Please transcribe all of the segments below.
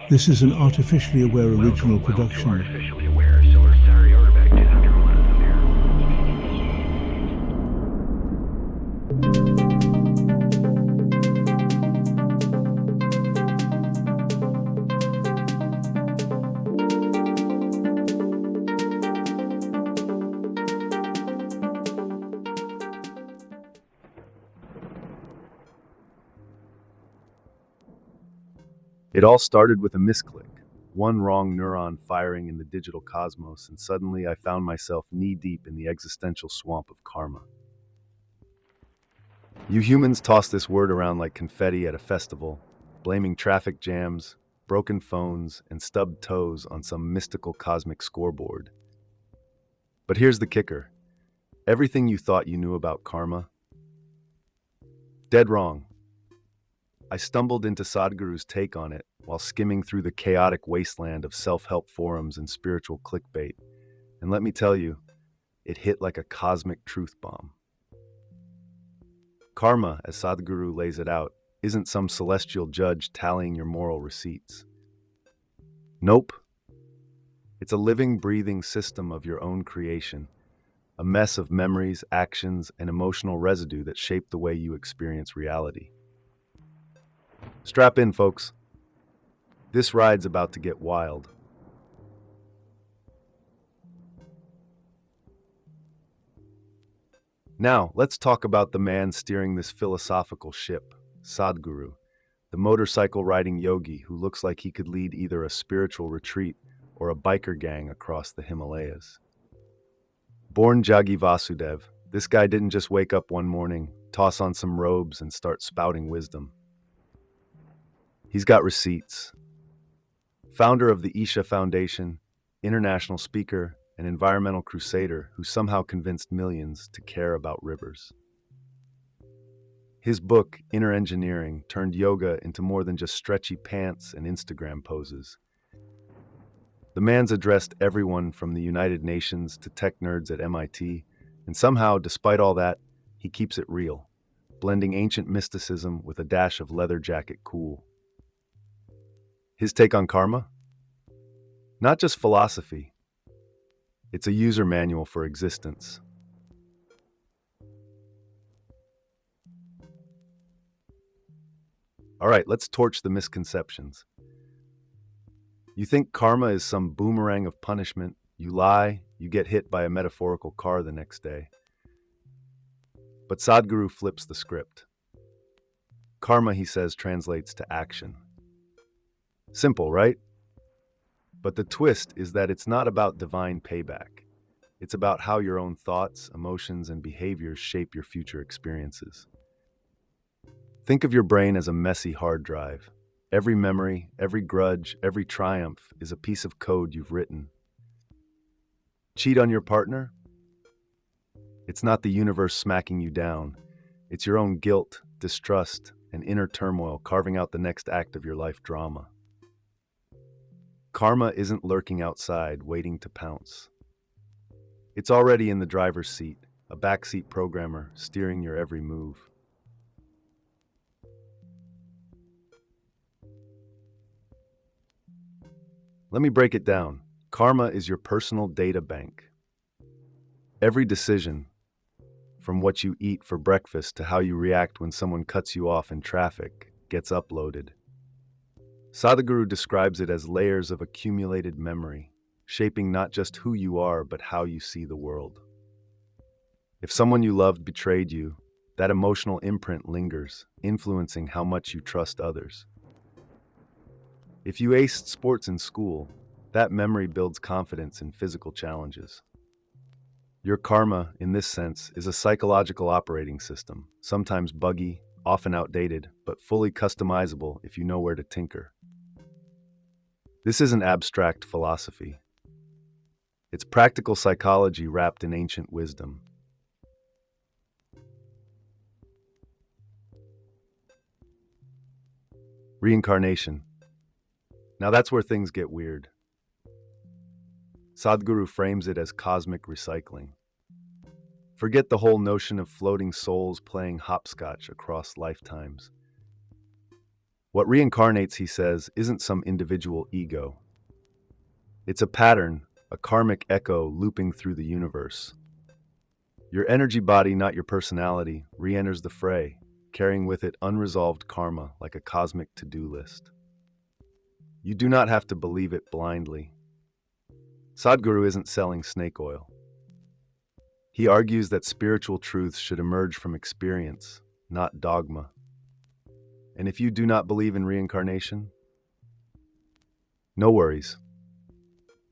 This is an artificially aware original production. It all started with a misclick, one wrong neuron firing in the digital cosmos, and suddenly I found myself knee-deep in the existential swamp of karma. You humans toss this word around like confetti at a festival, blaming traffic jams, broken phones, and stubbed toes on some mystical cosmic scoreboard. But here's the kicker. Everything you thought you knew about karma, dead wrong. I stumbled into Sadhguru's take on it while skimming through the chaotic wasteland of self-help forums and spiritual clickbait. And let me tell you, it hit like a cosmic truth bomb. Karma, as Sadhguru lays it out, isn't some celestial judge tallying your moral receipts. Nope. It's a living, breathing system of your own creation, a mess of memories, actions, and emotional residue that shape the way you experience reality. Strap in, folks. This ride's about to get wild. Now, let's talk about the man steering this philosophical ship, Sadhguru, the motorcycle-riding yogi who looks like he could lead either a spiritual retreat or a biker gang across the Himalayas. Born Jagi Vasudev, this guy didn't just wake up one morning, toss on some robes, and start spouting wisdom. He's got receipts. Founder of the Isha Foundation, international speaker, and environmental crusader who somehow convinced millions to care about rivers. His book, Inner Engineering, turned yoga into more than just stretchy pants and Instagram poses. The man's addressed everyone from the United Nations to tech nerds at MIT, and somehow, despite all that, he keeps it real, blending ancient mysticism with a dash of leather jacket cool. His take on karma? Not just philosophy. It's a user manual for existence. All right, let's torch the misconceptions. You think karma is some boomerang of punishment. You lie, you get hit by a metaphorical car the next day. But Sadhguru flips the script. Karma, he says, translates to action. Simple, right? But the twist is that it's not about divine payback. It's about how your own thoughts, emotions, and behaviors shape your future experiences. Think of your brain as a messy hard drive. Every memory, every grudge, every triumph is a piece of code you've written. Cheat on your partner? It's not the universe smacking you down. It's your own guilt, distrust, and inner turmoil carving out the next act of your life drama. Karma isn't lurking outside, waiting to pounce. It's already in the driver's seat, a backseat programmer steering your every move. Let me break it down. Karma is your personal data bank. Every decision, from what you eat for breakfast to how you react when someone cuts you off in traffic, gets uploaded. Sadhguru describes it as layers of accumulated memory, shaping not just who you are, but how you see the world. If someone you loved betrayed you, that emotional imprint lingers, influencing how much you trust others. If you aced sports in school, that memory builds confidence in physical challenges. Your karma, in this sense, is a psychological operating system, sometimes buggy, often outdated, but fully customizable if you know where to tinker. This isn't abstract philosophy. It's practical psychology wrapped in ancient wisdom. Reincarnation. Now that's where things get weird. Sadhguru frames it as cosmic recycling. Forget the whole notion of floating souls playing hopscotch across lifetimes. What reincarnates, he says, isn't some individual ego. It's a pattern, a karmic echo looping through the universe. Your energy body, not your personality, re-enters the fray, carrying with it unresolved karma like a cosmic to-do list. You do not have to believe it blindly. Sadhguru isn't selling snake oil. He argues that spiritual truths should emerge from experience, not dogma. And if you do not believe in reincarnation, no worries.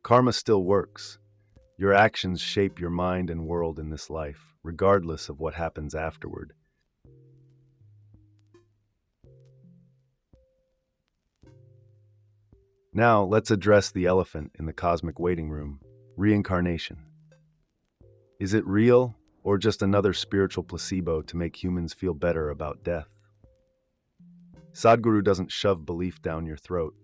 Karma still works. Your actions shape your mind and world in this life, regardless of what happens afterward. Now, let's address the elephant in the cosmic waiting room, reincarnation. Is it real, or just another spiritual placebo to make humans feel better about death? Sadhguru doesn't shove belief down your throat.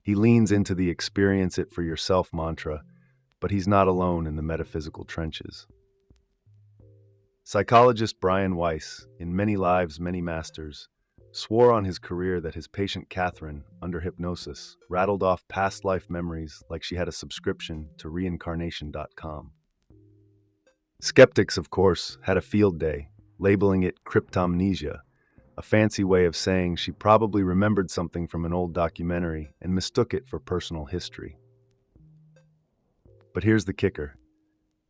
He leans into the experience it for yourself mantra, but he's not alone in the metaphysical trenches. Psychologist Brian Weiss, in Many Lives, Many Masters, swore on his career that his patient Catherine, under hypnosis, rattled off past life memories like she had a subscription to reincarnation.com. Skeptics, of course, had a field day, labeling it cryptomnesia, a fancy way of saying she probably remembered something from an old documentary and mistook it for personal history. But here's the kicker.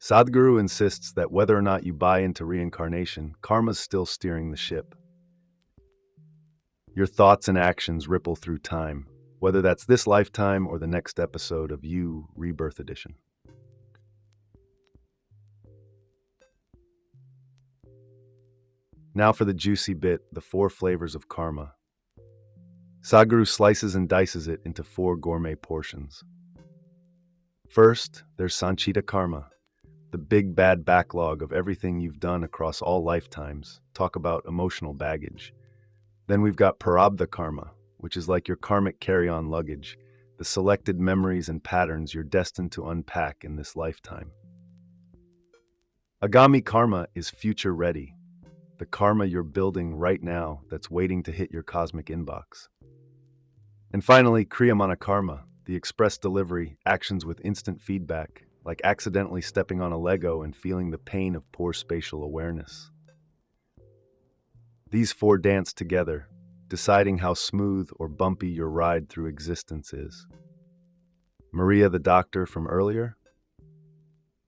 Sadhguru insists that whether or not you buy into reincarnation, karma's still steering the ship. Your thoughts and actions ripple through time, whether that's this lifetime or the next episode of You, Rebirth Edition. Now for the juicy bit, the 4 flavors of karma. Sadhguru slices and dices it into 4 gourmet portions. First, there's Sanchita karma, the big bad backlog of everything you've done across all lifetimes. Talk about emotional baggage. Then we've got Prarabdha karma, which is like your karmic carry-on luggage, the selected memories and patterns you're destined to unpack in this lifetime. Agami karma is future ready, the karma you're building right now that's waiting to hit your cosmic inbox. And finally, Kriyamana karma, the express delivery, actions with instant feedback, like accidentally stepping on a Lego and feeling the pain of poor spatial awareness. These 4 dance together, deciding how smooth or bumpy your ride through existence is. Maria, the doctor from earlier?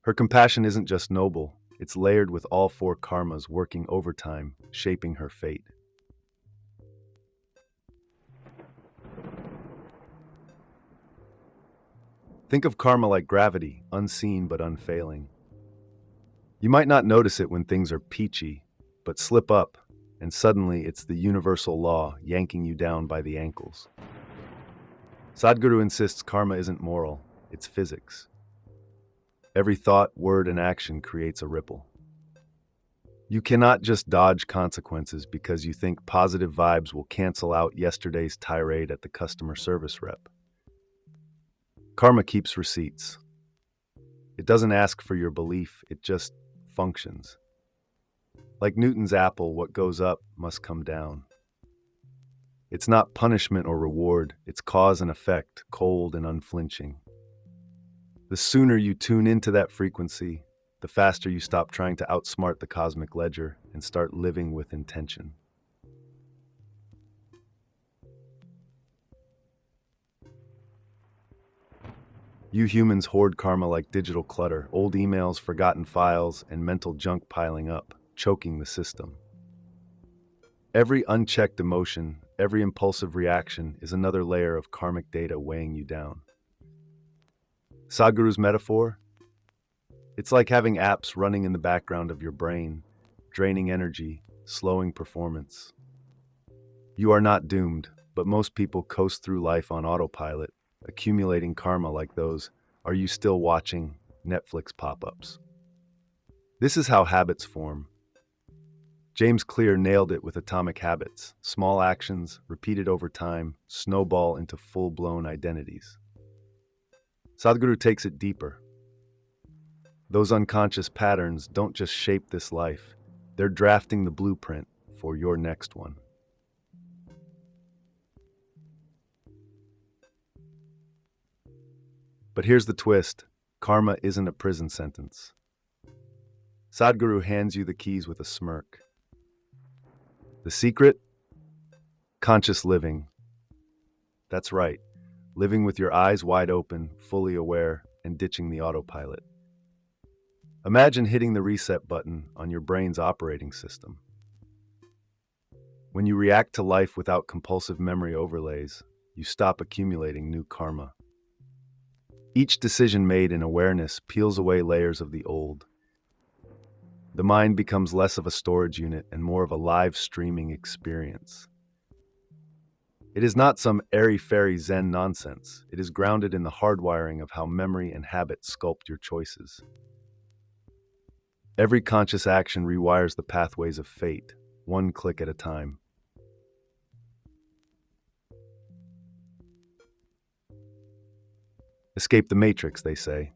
Her compassion isn't just noble, it's layered with all 4 karmas working overtime, shaping her fate. Think of karma like gravity, unseen but unfailing. You might not notice it when things are peachy, but slip up, and suddenly it's the universal law yanking you down by the ankles. Sadhguru insists karma isn't moral, it's physics. Every thought, word, and action creates a ripple. You cannot just dodge consequences because you think positive vibes will cancel out yesterday's tirade at the customer service rep. Karma keeps receipts. It doesn't ask for your belief, it just functions. Like Newton's apple, what goes up must come down. It's not punishment or reward, it's cause and effect, cold and unflinching. The sooner you tune into that frequency, the faster you stop trying to outsmart the cosmic ledger and start living with intention. You humans hoard karma like digital clutter, old emails, forgotten files, and mental junk piling up, choking the system. Every unchecked emotion, every impulsive reaction is another layer of karmic data weighing you down. Sadhguru's metaphor? It's like having apps running in the background of your brain, draining energy, slowing performance. You are not doomed, but most people coast through life on autopilot, accumulating karma like those "Are you still watching?" Netflix pop-ups. This is how habits form. James Clear nailed it with Atomic Habits. Small actions, repeated over time, snowball into full-blown identities. Sadhguru takes it deeper. Those unconscious patterns don't just shape this life, they're drafting the blueprint for your next one. But here's the twist: karma isn't a prison sentence. Sadhguru hands you the keys with a smirk. The secret? Conscious living. That's right, living with your eyes wide open, fully aware, and ditching the autopilot. Imagine hitting the reset button on your brain's operating system. When you react to life without compulsive memory overlays, you stop accumulating new karma. Each decision made in awareness peels away layers of the old. The mind becomes less of a storage unit and more of a live streaming experience. It is not some airy-fairy Zen nonsense. It is grounded in the hardwiring of how memory and habit sculpt your choices. Every conscious action rewires the pathways of fate, one click at a time. Escape the matrix, they say.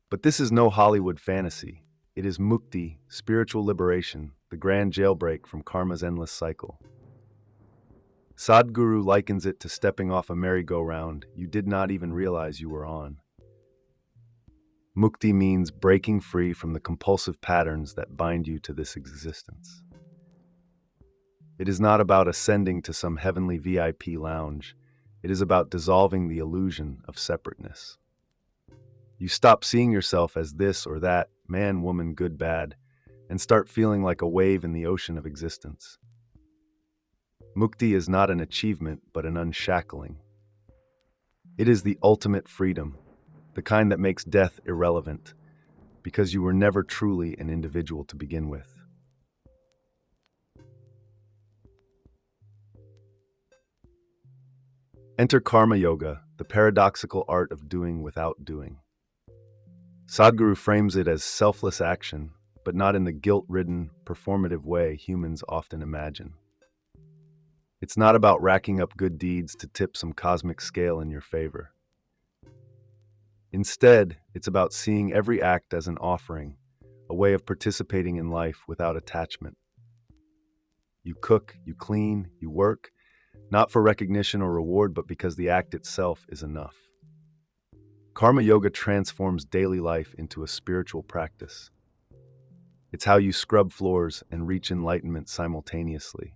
But this is no Hollywood fantasy. It is mukti, spiritual liberation, the grand jailbreak from karma's endless cycle. Sadhguru likens it to stepping off a merry-go-round you did not even realize you were on. Mukti means breaking free from the compulsive patterns that bind you to this existence. It is not about ascending to some heavenly VIP lounge. It is about dissolving the illusion of separateness. You stop seeing yourself as this or that, man, woman, good, bad, and start feeling like a wave in the ocean of existence. Mukti is not an achievement, but an unshackling. It is the ultimate freedom, the kind that makes death irrelevant, because you were never truly an individual to begin with. Enter Karma Yoga, the paradoxical art of doing without doing. Sadhguru frames it as selfless action, but not in the guilt-ridden, performative way humans often imagine. It's not about racking up good deeds to tip some cosmic scale in your favor. Instead, it's about seeing every act as an offering, a way of participating in life without attachment. You cook, you clean, you work, not for recognition or reward, but because the act itself is enough. Karma Yoga transforms daily life into a spiritual practice. It's how you scrub floors and reach enlightenment simultaneously.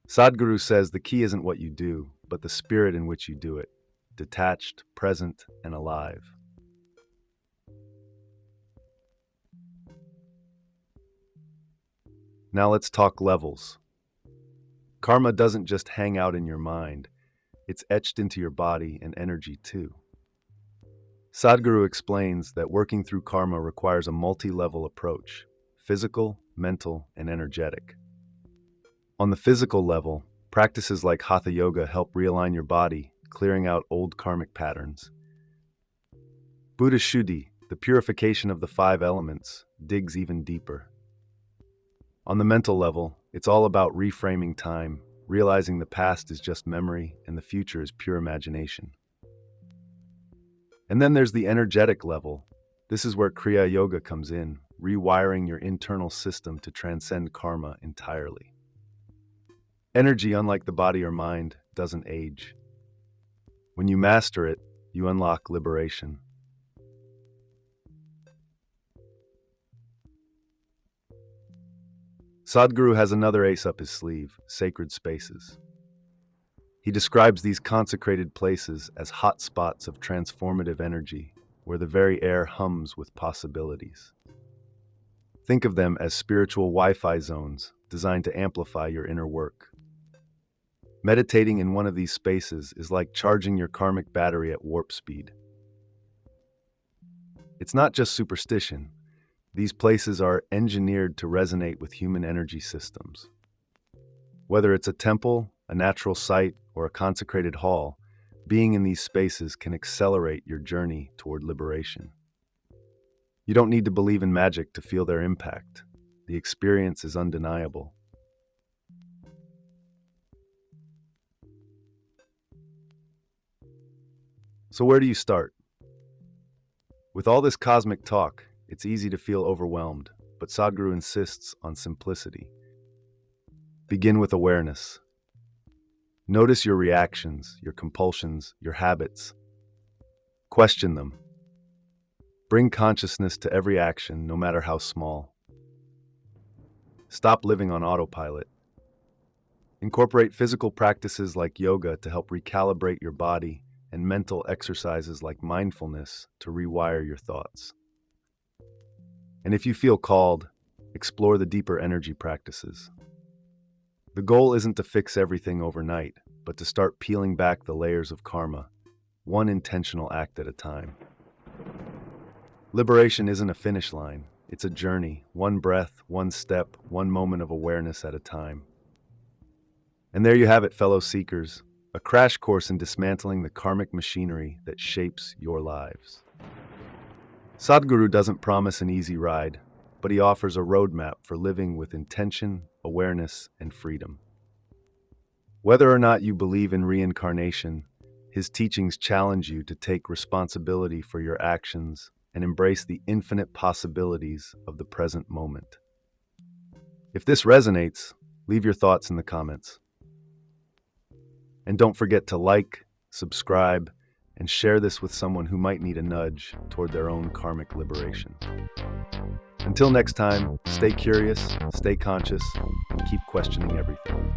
Sadhguru says the key isn't what you do, but the spirit in which you do it, detached, present, and alive. Now let's talk levels. Karma doesn't just hang out in your mind, it's etched into your body and energy too. Sadhguru explains that working through karma requires a multi-level approach: physical, mental, and energetic. On the physical level, practices like Hatha Yoga help realign your body, clearing out old karmic patterns. Buddha Shuddhi, the purification of the 5 elements, digs even deeper. On the mental level, it's all about reframing time, realizing the past is just memory and the future is pure imagination. And then there's the energetic level. This is where Kriya Yoga comes in, rewiring your internal system to transcend karma entirely. Energy, unlike the body or mind, doesn't age. When you master it, you unlock liberation. Sadhguru has another ace up his sleeve: sacred spaces. He describes these consecrated places as hot spots of transformative energy, where the very air hums with possibilities. Think of them as spiritual Wi-Fi zones designed to amplify your inner work. Meditating in one of these spaces is like charging your karmic battery at warp speed. It's not just superstition. These places are engineered to resonate with human energy systems. Whether it's a temple, a natural site, or a consecrated hall, being in these spaces can accelerate your journey toward liberation. You don't need to believe in magic to feel their impact. The experience is undeniable. So where do you start? With all this cosmic talk, it's easy to feel overwhelmed, but Sadhguru insists on simplicity. Begin with awareness. Notice your reactions, your compulsions, your habits. Question them. Bring consciousness to every action, no matter how small. Stop living on autopilot. Incorporate physical practices like yoga to help recalibrate your body and mental exercises like mindfulness to rewire your thoughts. And if you feel called, explore the deeper energy practices. The goal isn't to fix everything overnight, but to start peeling back the layers of karma, one intentional act at a time. Liberation isn't a finish line, it's a journey, one breath, one step, one moment of awareness at a time. And there you have it, fellow seekers, a crash course in dismantling the karmic machinery that shapes your lives. Sadhguru doesn't promise an easy ride, but he offers a roadmap for living with intention, awareness, and freedom. Whether or not you believe in reincarnation, his teachings challenge you to take responsibility for your actions and embrace the infinite possibilities of the present moment. If this resonates, leave your thoughts in the comments. And don't forget to like, subscribe, and share this with someone who might need a nudge toward their own karmic liberation. Until next time, stay curious, stay conscious, and keep questioning everything.